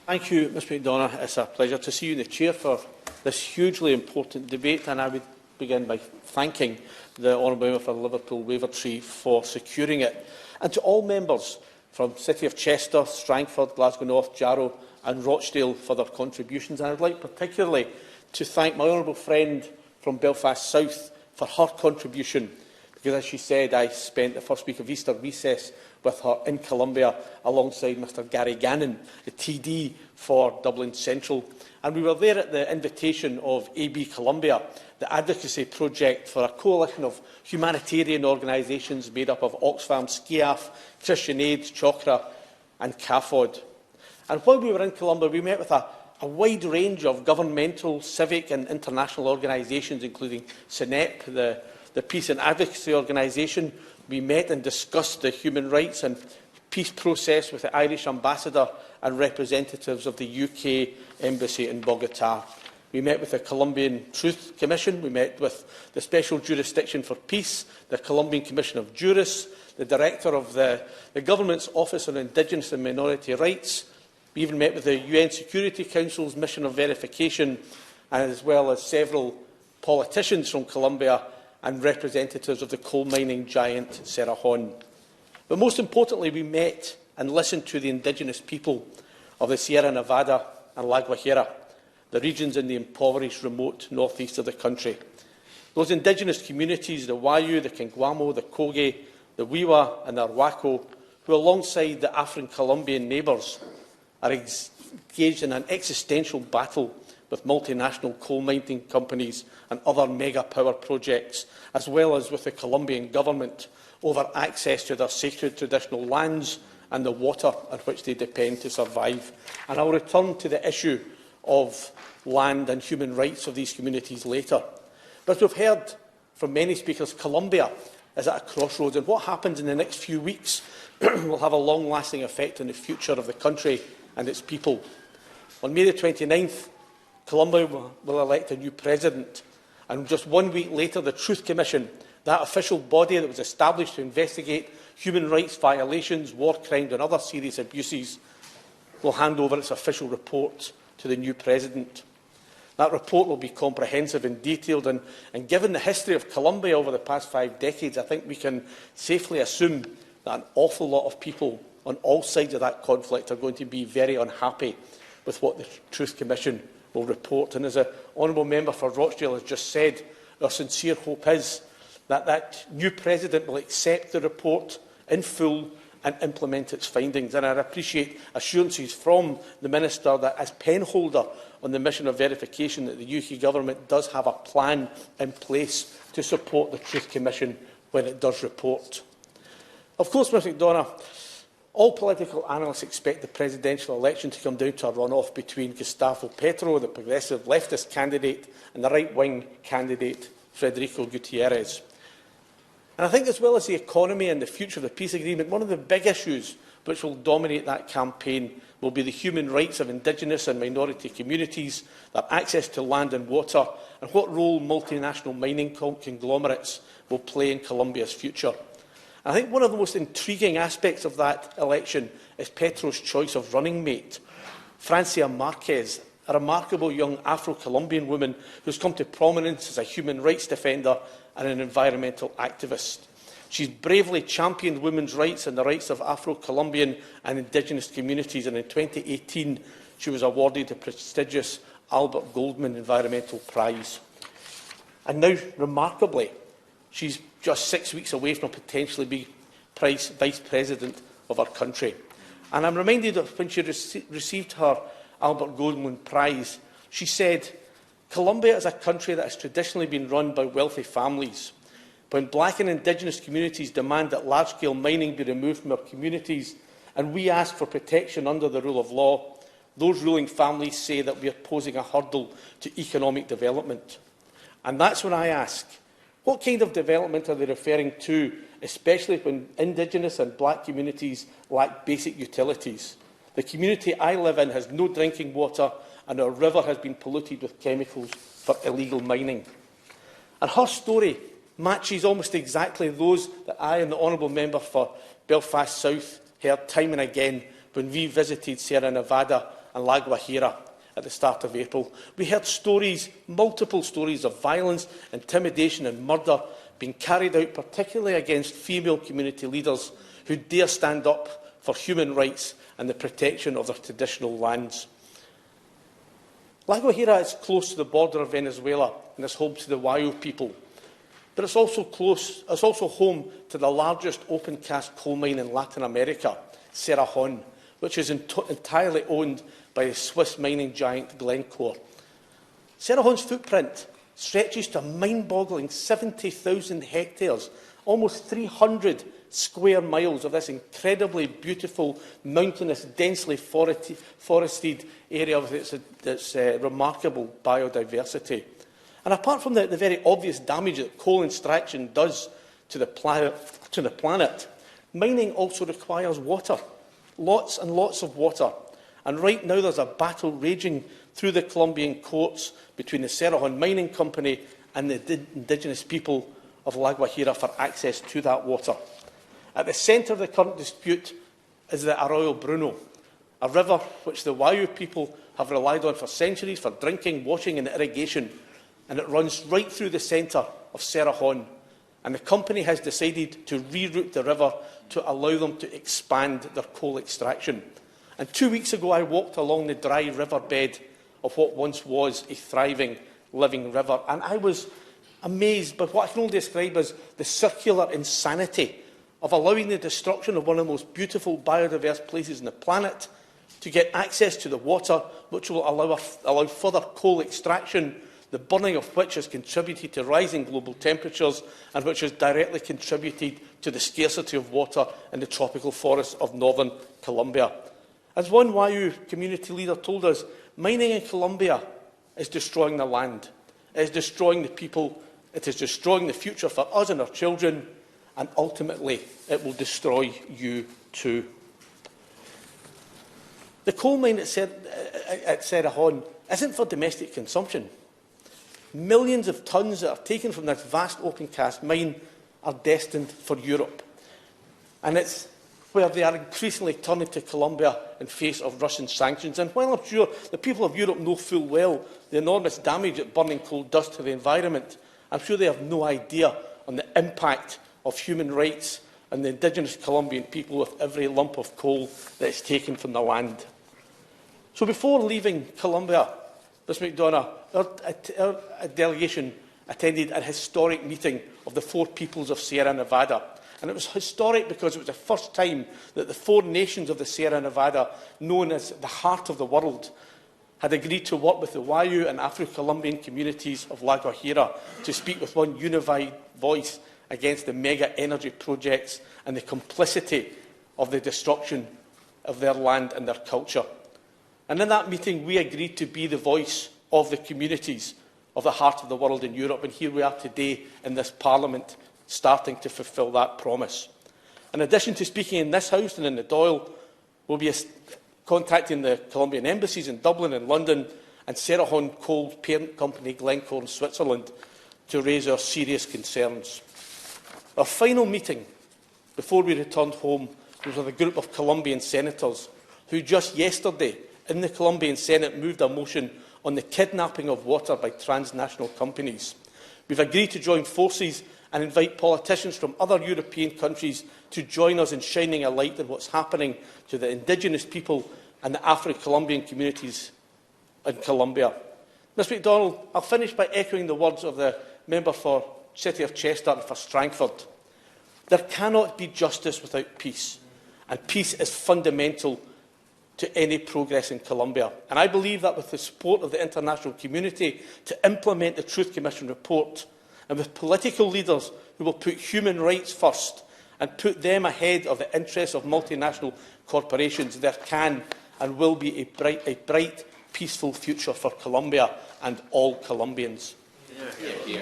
Thank you, Mr McDonagh. It's a pleasure to see you in the chair for this hugely important debate, and I would begin by thanking the honourable member for Liverpool Wavertree for securing it, and to all members from the City of Chester, Strangford, Glasgow North, Jarrow and Rochdale for their contributions. And I would like particularly to thank my honourable friend from Belfast South for her contribution, because, as she said, I spent the first week of Easter recess with her in Colombia alongside Mr Gary Gannon, the TD for Dublin Central. And we were there at the invitation of ABColombian, the advocacy project for a coalition of humanitarian organisations made up of Oxfam, Skiaf, Christian Aid, Chokra and CAFOD. And while we were in Colombia, we met with a wide range of governmental, civic and international organisations, including SINEP, the Peace and Advocacy Organisation. We met and discussed the human rights and peace process with the Irish Ambassador and representatives of the UK Embassy in Bogotá. We met with the Colombian Truth Commission. We met with the Special Jurisdiction for Peace, the Colombian Commission of Jurists, the Director of the Government's Office on Indigenous and Minority Rights. We even met with the UN Security Council's Mission of Verification, as well as several politicians from Colombia and representatives of the coal mining giant Cerrejón. But most importantly, we met and listened to the indigenous people of the Sierra Nevada and La Guajira, the regions in the impoverished, remote northeast of the country. Those indigenous communities, the Wayu, the Kingwamo, the Koge, the Wiwa and the Arhuaco, who alongside the Afro-Colombian neighbours are engaged in an existential battle with multinational coal mining companies and other mega power projects, as well as with the Colombian government over access to their sacred traditional lands and the water on which they depend to survive. And I will return to the issue of land and human rights of these communities later. But as we've heard from many speakers, Colombia is at a crossroads, and what happens in the next few weeks will have a long-lasting effect on the future of the country and its people. On May the 29th, Colombia will elect a new president, and just 1 week later, the Truth Commission, that official body that was established to investigate human rights violations, war crimes and other serious abuses, will hand over its official report to the new president. That report will be comprehensive and detailed, and given the history of Colombia over the past 5 decades, I think we can safely assume that an awful lot of people on all sides of that conflict are going to be very unhappy with what the Truth Commission will report. And as the honourable member for Rochdale has just said, our sincere hope is that that new president will accept the report in full and implement its findings. And I appreciate assurances from the Minister that, as penholder on the mission of verification, that the UK Government does have a plan in place to support the Truth Commission when it does report. Of course, Mr McDonagh, all political analysts expect the presidential election to come down to a runoff between Gustavo Petro, the progressive leftist candidate, and the right-wing candidate, Federico Gutierrez. And I think, as well as the economy and the future of the peace agreement, one of the big issues which will dominate that campaign will be the human rights of indigenous and minority communities, their access to land and water, and what role multinational mining conglomerates will play in Colombia's future. I think one of the most intriguing aspects of that election is Petro's choice of running mate, Francia Marquez, a remarkable young Afro-Colombian woman who has come to prominence as a human rights defender and an environmental activist. She's bravely championed women's rights and the rights of Afro-Colombian and indigenous communities, and in 2018 she was awarded the prestigious Albert Goldman Environmental Prize. And now, remarkably, she's just 6 weeks away from potentially being Vice President of our country. And I'm reminded of when she received her Albert Goldman Prize, she said, "Colombia is a country that has traditionally been run by wealthy families. When black and indigenous communities demand that large-scale mining be removed from our communities and we ask for protection under the rule of law, those ruling families say that we are posing a hurdle to economic development." And that's when I ask, what kind of development are they referring to, especially when indigenous and black communities lack basic utilities? The community I live in has no drinking water, and our river has been polluted with chemicals for illegal mining. And her story matches almost exactly those that I and the honourable member for Belfast South heard time and again when we visited Sierra Nevada and La Guajira at the start of April. We heard stories, multiple stories of violence, intimidation and murder being carried out particularly against female community leaders who dare stand up for human rights and the protection of their traditional lands. La Guajira is close to the border of Venezuela and is home to the Wayo people. But it's also home to the largest open-cast coal mine in Latin America, Cerrejón, which is entirely owned by the Swiss mining giant Glencore. Cerrejón's footprint stretches to a mind-boggling 70,000 hectares, almost 300 square miles of this incredibly beautiful, mountainous, densely forested area with its remarkable biodiversity. And apart from the very obvious damage that coal extraction does to the planet, mining also requires water, lots and lots of water. And right now there's a battle raging through the Colombian courts between the Cerrejón Mining Company and the indigenous people of La Guajira for access to that water. At the centre of the current dispute is the Arroyo Bruno, a river which the Wayo people have relied on for centuries for drinking, washing and irrigation, and it runs right through the centre of Cerrejón. And the company has decided to reroute the river to allow them to expand their coal extraction. And 2 weeks ago, I walked along the dry riverbed of what once was a thriving, living river, and I was amazed by what I can only describe as the circular insanity of allowing the destruction of one of the most beautiful biodiverse places on the planet to get access to the water, which will allow further coal extraction, the burning of which has contributed to rising global temperatures and which has directly contributed to the scarcity of water in the tropical forests of northern Colombia. As one Wayo community leader told us, mining in Colombia is destroying the land, it is destroying the people, it is destroying the future for us and our children, and ultimately it will destroy you too. The coal mine at Cerrejón isn't for domestic consumption. Millions of tonnes that are taken from this vast open-cast mine are destined for Europe. And it's where they are increasingly turning to Colombia in face of Russian sanctions. And while I'm sure the people of Europe know full well the enormous damage that burning coal does to the environment, I'm sure they have no idea on the impact of human rights and the indigenous Colombian people with every lump of coal that is taken from the land. So before leaving Colombia, Ms McDonough, our delegation attended a historic meeting of the four peoples of Sierra Nevada. And it was historic because it was the first time that the four nations of the Sierra Nevada, known as the heart of the world, had agreed to work with the Wayo and Afro-Colombian communities of La Guajira to speak with one unified voice against the mega energy projects and the complicity of the destruction of their land and their culture. And in that meeting, we agreed to be the voice of the communities of the heart of the world in Europe. And here we are today in this Parliament, starting to fulfil that promise. In addition to speaking in this House and in the Dáil, we'll be contacting the Colombian embassies in Dublin and London and Cerrejón coal parent company Glencore in Switzerland to raise our serious concerns. Our final meeting before we returned home was with a group of Colombian senators who just yesterday in the Colombian Senate moved a motion on the kidnapping of water by transnational companies. We've agreed to join forces and invite politicians from other European countries to join us in shining a light on what's happening to the indigenous people and the Afro-Colombian communities in Colombia. Ms MacDonald, I'll finish by echoing the words of the member for City of Chester and for Strangford. There cannot be justice without peace, and peace is fundamental to any progress in Colombia. And I believe that with the support of the international community to implement the Truth Commission report, and with political leaders who will put human rights first and put them ahead of the interests of multinational corporations, there can and will be a bright, peaceful future for Colombia and all Colombians. Yeah.